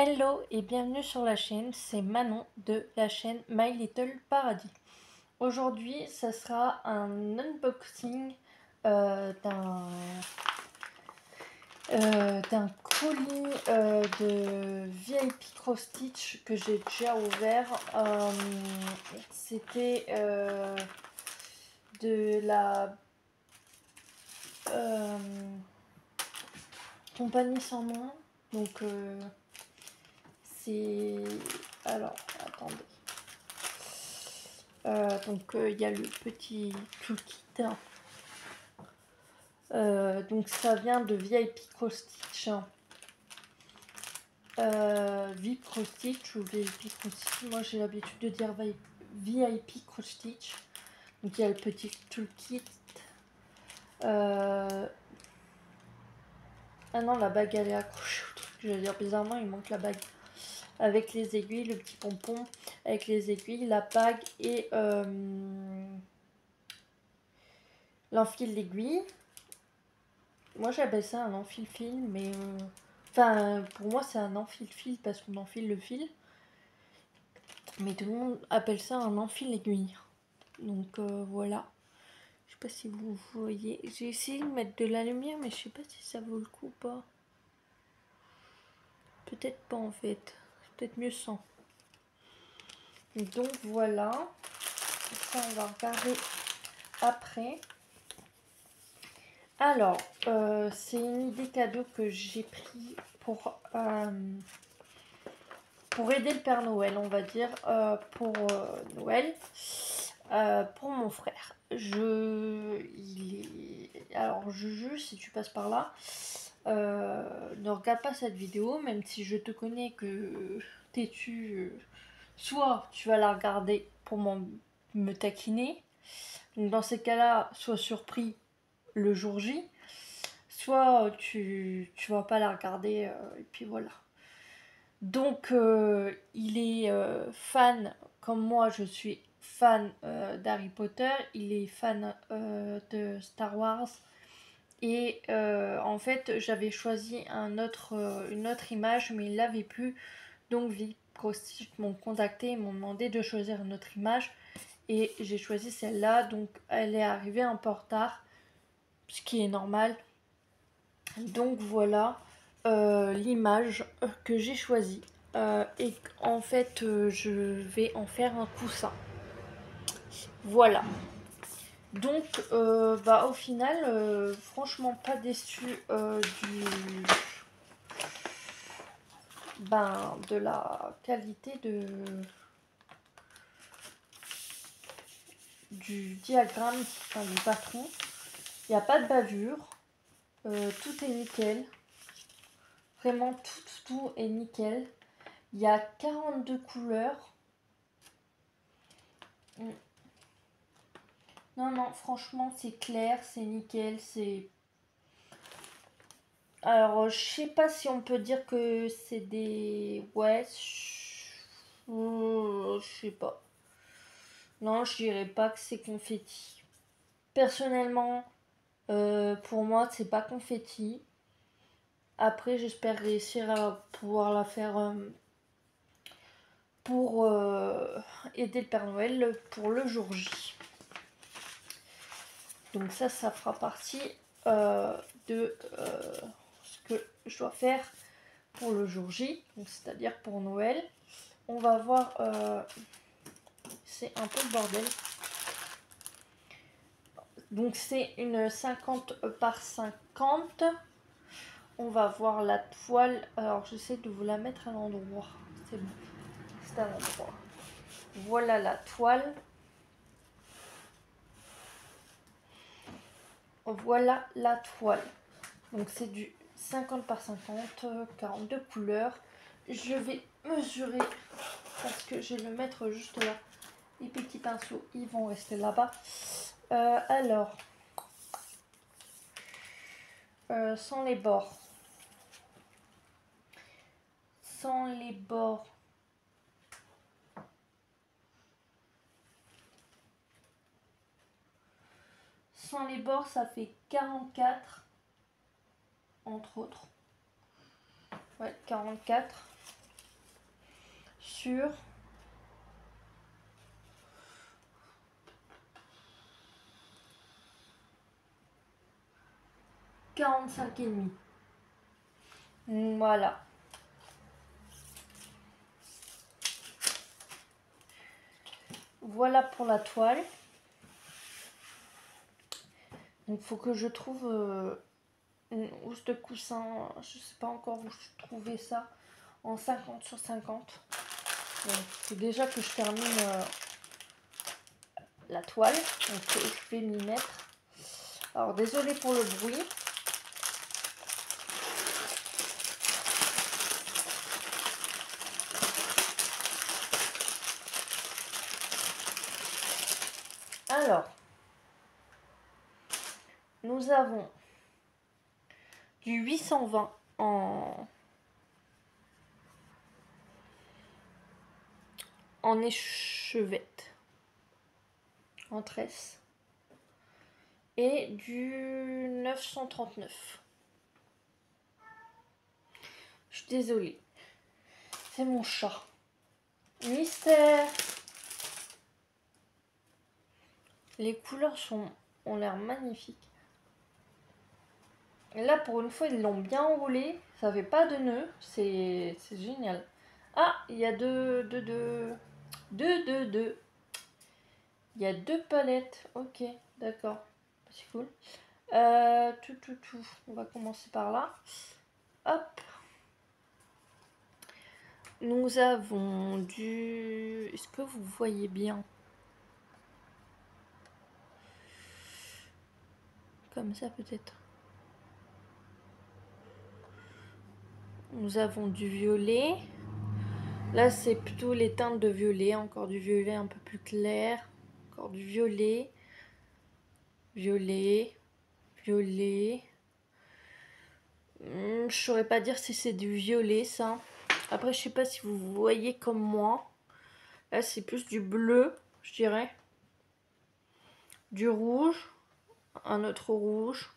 Hello et bienvenue sur la chaîne, c'est Manon de la chaîne My Little Paradis. Aujourd'hui, ça sera un unboxing d'un colis de VIP Cross Stitch que j'ai déjà ouvert. C'était de la compagnie sans nom, donc c'est... Alors, attendez. Donc il y a le petit toolkit. Donc ça vient de VIP Cross Stitch. VIP Cross Stitch ou VIP Cross Stitch. Moi j'ai l'habitude de dire VIP Cross Stitch. Donc il y a le petit toolkit. Ah non, la bague elle est accrochée au truc. Je veux dire, bizarrement il manque la bague. Avec les aiguilles, le petit pompon avec les aiguilles, la bague et l'enfil d'aiguille. Moi j'appelle ça un enfile-fil, mais enfin pour moi c'est un enfile-fil parce qu'on enfile le fil. Mais tout le monde appelle ça un enfile-aiguille. Donc voilà. Je sais pas si vous voyez. J'ai essayé de mettre de la lumière, mais je sais pas si ça vaut le coup ou pas. Peut-être pas en fait. Peut-être mieux sans. Donc voilà. Ça on va regarder après. Alors, c'est une idée cadeau que j'ai pris pour aider le Père Noël, on va dire, pour Noël, pour mon frère. Alors, Juju, si tu passes par là, ne regarde pas cette vidéo, même si je te connais que têtu, soit tu vas la regarder pour me taquiner, donc dans ces cas-là, sois surpris le jour J, soit tu vas pas la regarder, et puis voilà. Donc il est fan, comme moi je suis fan d'Harry Potter, il est fan de Star Wars. Et en fait j'avais choisi une autre image, mais il l'avait plus. Donc Viprosti m'ont contacté, ils m'ont demandé de choisir une autre image. Et j'ai choisi celle-là, donc elle est arrivée un peu en retard, ce qui est normal. Donc voilà l'image que j'ai choisie. Et en fait, je vais en faire un coussin. Voilà. Donc, au final, franchement pas déçu de la qualité du diagramme, enfin du patron. Il n'y a pas de bavure. Tout est nickel. Vraiment, tout est nickel. Il y a 42 couleurs. Non, franchement, c'est clair, c'est nickel, c'est... Alors, je sais pas si on peut dire que c'est des... Ouais, je sais pas. Non, je dirais pas que c'est confetti. Personnellement, pour moi, c'est pas confetti. Après, j'espère réussir à pouvoir la faire pour aider le Père Noël pour le jour J. Donc ça fera partie de ce que je dois faire pour le jour J, c'est-à-dire pour Noël. On va voir, c'est un peu le bordel. Donc c'est une 50 par 50. On va voir la toile. Alors j'essaie de vous la mettre à l'endroit. C'est bon, c'est à l'endroit. Voilà la toile. Voilà la toile. Donc c'est du 50 par 50, 42 couleurs. Je vais mesurer parce que je vais le mettre juste là. Les petits pinceaux, ils vont rester là-bas. Alors, sans les bords. Sans les bords. Sans les bords, ça fait 44. Entre autres. Ouais, 44. sur 45,5. Voilà. Voilà pour la toile. Donc faut que je trouve une housse de coussin. Je sais pas encore où je trouvais ça. En 50 sur 50. Donc faut déjà que je termine la toile. Donc je vais m'y mettre. Alors désolé pour le bruit. Alors, nous avons du 820 en échevette, en tresse, et du 939. Je suis désolée, c'est mon chat. Mystère. Les couleurs ont l'air magnifiques. Et là, pour une fois, ils l'ont bien enroulé. Ça fait pas de nœud. C'est génial. Ah, il y a deux. Il y a 2 palettes. Ok, d'accord. C'est cool. Tout. On va commencer par là. Hop. Nous avons du... Est-ce que vous voyez bien? Comme ça peut-être. Nous avons du violet. Là, c'est plutôt les teintes de violet. Encore du violet un peu plus clair. Encore du violet. Violet. Je saurais pas dire si c'est du violet, ça. Après, je sais pas si vous voyez comme moi. Là, c'est plus du bleu, je dirais. Du rouge. Un autre rouge.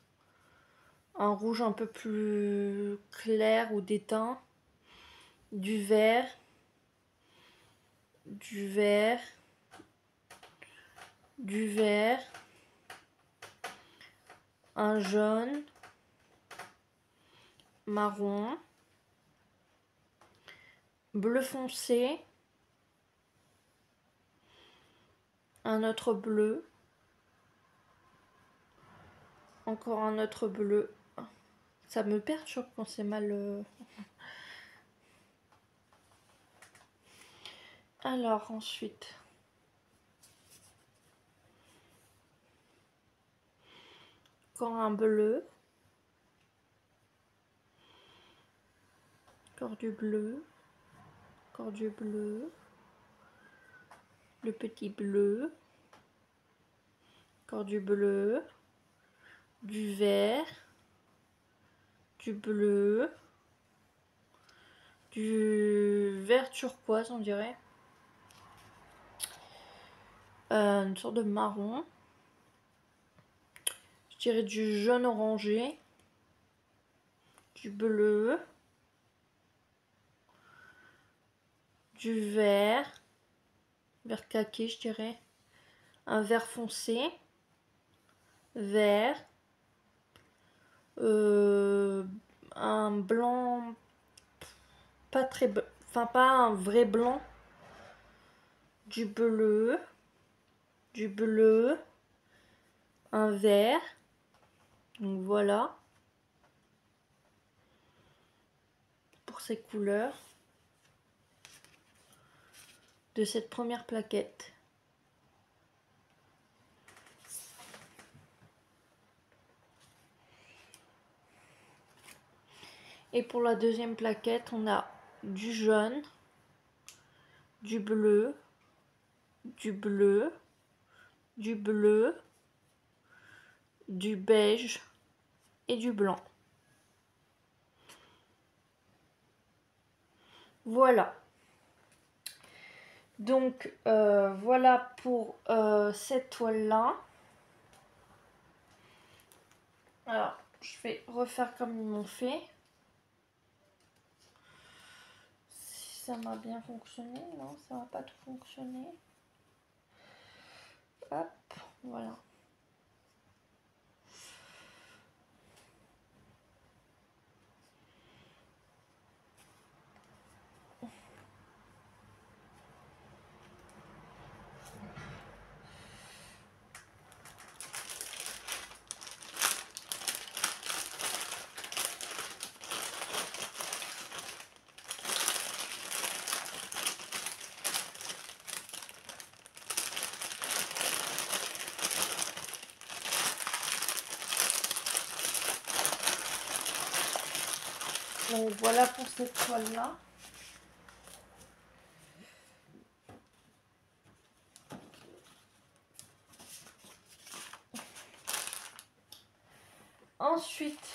Un rouge un peu plus clair ou déteint. Du vert. Du vert. Un jaune. Marron. Bleu foncé. Un autre bleu. Encore un autre bleu. Ça me perturbe quand c'est mal... Alors ensuite... Encore un bleu. Encore du bleu. Encore du bleu. Le petit bleu. Encore du bleu. Du vert. Du bleu. Du vert turquoise, on dirait. Une sorte de marron. Je dirais du jaune orangé. Du bleu. Du vert. Vert kaki, je dirais. Un vert foncé. Vert. Un blanc. Pas très... Enfin, pas un vrai blanc. Du bleu. Du bleu. Un vert. Donc voilà. Pour ces couleurs. De cette première plaquette. Et pour la deuxième plaquette, on a du jaune, du bleu, du bleu, du bleu, du beige et du blanc. Voilà. Donc voilà pour cette toile-là. Alors, je vais refaire comme ils m'ont fait. ça m'a bien fonctionné. Non, ça va pas tout fonctionner. Hop, voilà. Donc voilà pour cette toile-là. Ensuite,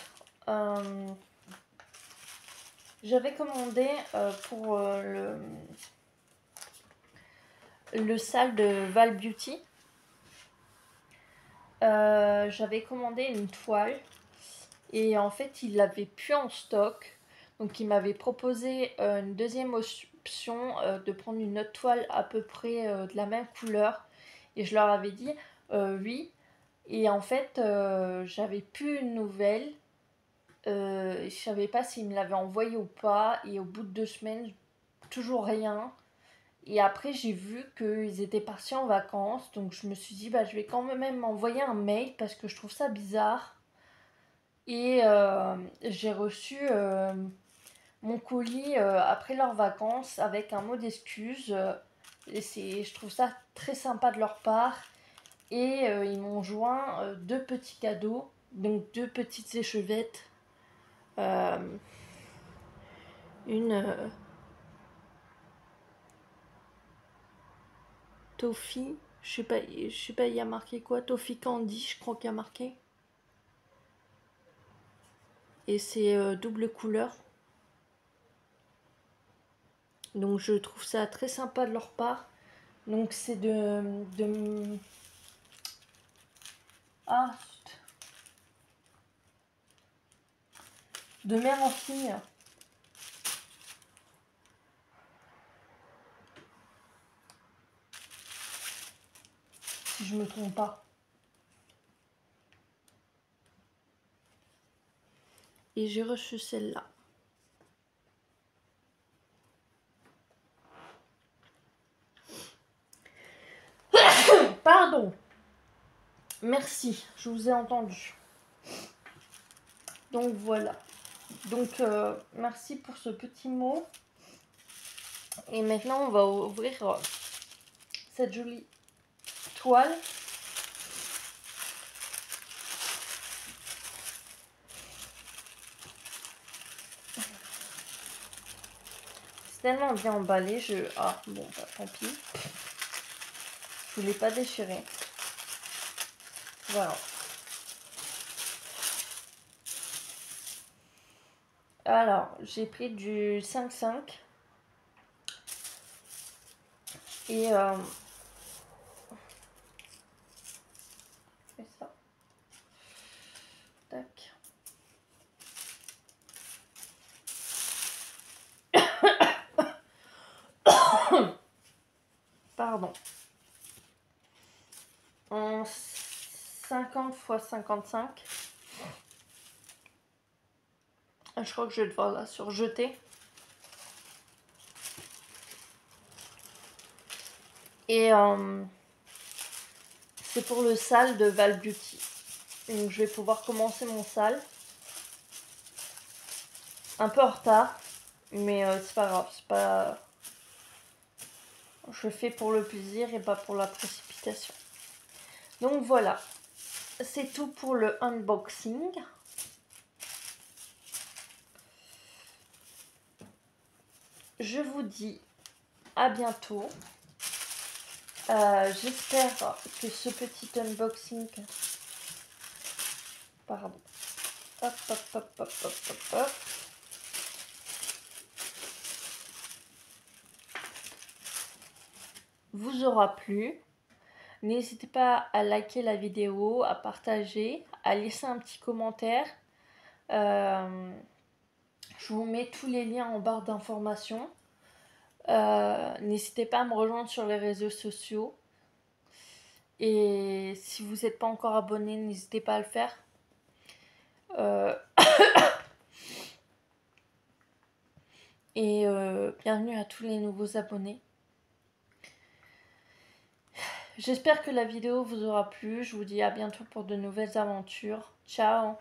j'avais commandé pour le sale de Val Beauty. J'avais commandé une toile et en fait il l'avait plus en stock. Donc il m'avait proposé une deuxième option de prendre une autre toile à peu près de la même couleur. Et je leur avais dit oui. Et en fait j'avais plus une nouvelle. Je savais pas s'ils me l'avaient envoyé ou pas. Et au bout de 2 semaines, toujours rien. Et après j'ai vu qu'ils étaient partis en vacances. Donc je me suis dit bah je vais quand même envoyer un mail parce que je trouve ça bizarre. Et j'ai reçu mon colis après leurs vacances avec un mot d'excuse. Je trouve ça très sympa de leur part. Et ils m'ont joint 2 petits cadeaux. Donc 2 petites échevettes. Une Toffee. Je sais pas, il y a marqué quoi? Toffee Candy, je crois qu'il y a marqué. Et c'est double couleur. Donc je trouve ça très sympa de leur part. Donc c'est de mère en fille. Si je me trompe pas. Et j'ai reçu celle-là. Pardon. Merci, je vous ai entendu. Donc voilà. Donc merci pour ce petit mot. Et maintenant on va ouvrir cette jolie toile. C'est tellement bien emballé, ah bon bah tant pis. Je voulais pas déchirer. Voilà. Alors, j'ai pris du 5,5. Et je fais ça. Tac. Pardon. En 50 x 55. Je crois que je vais devoir la surjeter. Et c'est pour le sale de Val Beauty. Donc je vais pouvoir commencer mon sale. Un peu en retard. Mais c'est pas grave. C'est pas... Je fais pour le plaisir et pas pour la précipitation. Donc voilà. C'est tout pour le unboxing. Je vous dis à bientôt. J'espère que ce petit unboxing... Pardon. Hop, hop, hop, hop, hop, hop, hop. Vous aura plu. N'hésitez pas à liker la vidéo, à partager, à laisser un petit commentaire. Je vous mets tous les liens en barre d'informations. N'hésitez pas à me rejoindre sur les réseaux sociaux. Et si vous n'êtes pas encore abonné, n'hésitez pas à le faire. Et bienvenue à tous les nouveaux abonnés. J'espère que la vidéo vous aura plu. Je vous dis à bientôt pour de nouvelles aventures. Ciao!